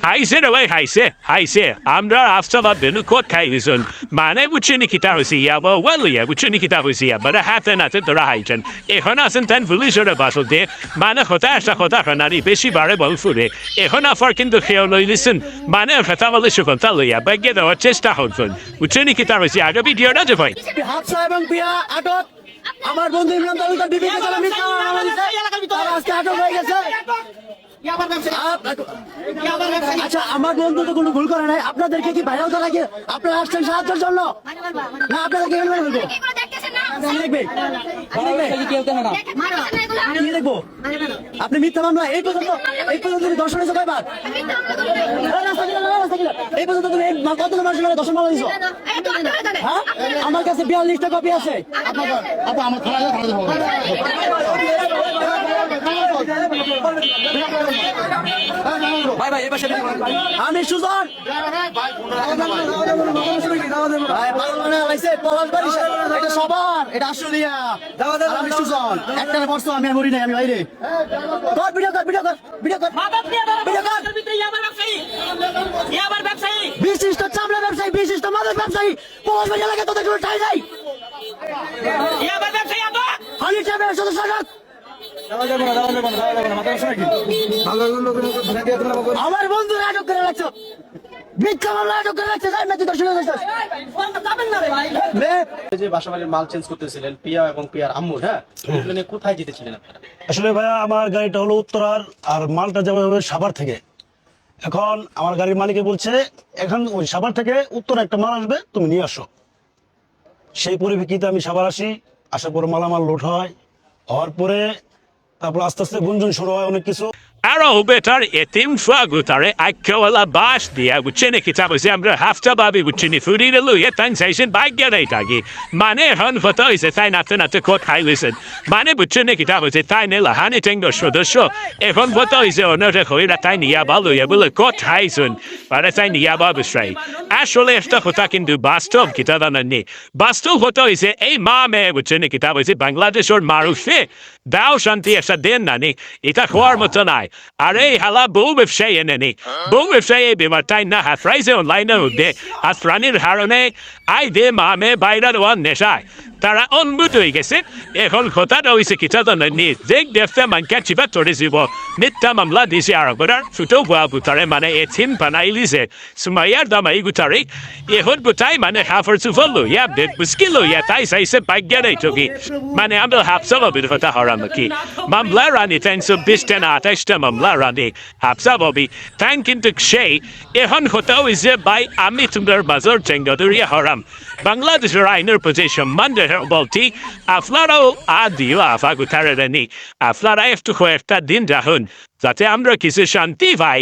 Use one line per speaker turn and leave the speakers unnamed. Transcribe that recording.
হাইছে রে ভাই হাইছে আমরা আফসাবা বেনু কোট খাইলিছুন মানে বুঝছেনি কিতা হয়েছে ইয়াবা ওয়াল ইয়া বুঝছেনি কিতা হয়েছে ইয়া বারে হাতে নাতে ধরা হাইছেন এখন আছেন তেন পুলিশের বাসল দিয়ে মানে কথা খানারি বেশি বারে বল ফুরে এখন আফার কিন্তু খেয়াল লইলিছেন মানে কথা বলে সুকন্তা লইয়া বাগ্যে দেওয়ার চেষ্টা হচ্ছেন বুঝছেনি কিতা হয়েছে আগে ভিডিওটা যে ভাই
হাফসা এবং পিয়া আটক আমার বন্ধু ইমরান তালুকদার বিবিকে চলে মিথ্যা মামলা দিয়েছে আজকে আটক হয়ে গেছে আচ্ছা আমার বন্ধু তো কোনো ভুল করে নাই আপনাদেরকে কি বাইরে হতে লাগে আপনারা আসছেন সাহায্যের জন্য না আপনাদেরকে এখানে বলবো দেখবো আপনি মিথ্যা মামলা এই পর্যন্ত দর্শন হয়েছে কয়বার এই পর্যন্ত তুমি কতজন মানুষের দর্শন মামলা দিছো হ্যাঁ আমার কাছে 42টা কপি আছে আমি সুজন সবার এটা আসলিয়া আমি সুজন একটা বর্ষ আমি মরি নাই আমি বাইরে বিশিষ্ট চামড়া ব্যবসায়ী বিশিষ্ট মাদক ব্যবসায়ী পলাশ বাড়ি এলাকায় তোদের কোনো ঠাই নাই হালি সাহেবের সদস্য আমার বন্ধু আটক করে রাখছো মিথ্যা মামলা আটক করে রাখছে
যে বাসাবাড়ির মাল চেঞ্জ করতেছিলেন পিয়া এবং পিয়ার আম্মু হ্যাঁ কোথায় যেতেছিলেন আপনারা?
আসলে ভাইয়া আমার গাড়িটা হলো উত্তরার আর মালটা যাবে হবে সাভার থেকে। এখন আমার গাড়ির মালিকে বলছে এখন ওই সাভার থেকে উত্তরা একটা মাল আসবে তুমি নিয়ে আসো। সেই পরিপ্রেক্ষিতে আমি সাভার আসি, আসার পর মালামাল লোড হয়, হওয়ার পরে তারপর আস্তে আস্তে গুঞ্জন শুরু হয় অনেক কিছু।
আরো বেটার এতিম ফাগুতারে আইকেওয়ালা বাস দিয়া বুঝছেনি কিতা বলছে আমরা হাফটা ভাবি বুঝছেনি ফুরিয়ে লইয়ে তাই চাইছেন বাইক নাই থাকি মানে এখন ফটো হয়েছে তাই নাতে কোট খাইলিছেন মানে বুঝছেনি কিতা বলছে তাই নেলা হানি টেঙ্গ সদস্য এখন ফটো হয়েছে অন্যটা হইরা তাই নিয়াবা লইয়া বলে কোট খাইছেন পারে তাই নিয়াবা বিশ্রাই আসলে একটা কথা কিন্তু বাস্তব কিতা জানাননি বাস্তব ফটো হয়েছে এই মা মেয়ে বুঝছেনি কিতা বলছে বাংলাদেশের মানুষে দাও শান্তি একটা দেন নানি এটা হওয়ার মতো নাই আরে হালা বউ ব্যবসায়ী এনেনি বউ ব্যবসায়ী বেমার তাই না হাত রাইছে অনলাইনের মধ্যে হাত প্রাণীর হারণে আই দে মামে বাইরের ওয়ান নেশায় তারা অনবুত হয়ে গেছে এখন কথাটা হয়েছে কিতা জানেননি যে দেখতে মানকে চিপা ধরে যাব মিথ্যা মামলা দিছে আর একবার ছোটো ভুয়া গুটারে মানে এথিন বানাই লিছে সুমাইয়ার দামাই গুটারে এখন গুটাই মানে হাফর চুফল লইয়া বেদ বুসকি লইয়া তাই চাইছে ভাগ্য নাই চকি মানে আমরা হাফসা ববির কথা হরাম নাকি মামলা রানি 320টা না 28টা মামলা রানি হাফসা ববি তাই কিন্তু সেই এখন কথা হয়েছে ভাই আমি তোমার বাজার চেঙ্গদরিয়া হরাম বাংলাদেশের আইনের প্রতি সম্মান বলতি আপনারাও আদিও আফাগুতারে রানি আপনারা একটু কয়েকটা দিন রাখুন যাতে আমরা কিছু শান্তি পাই।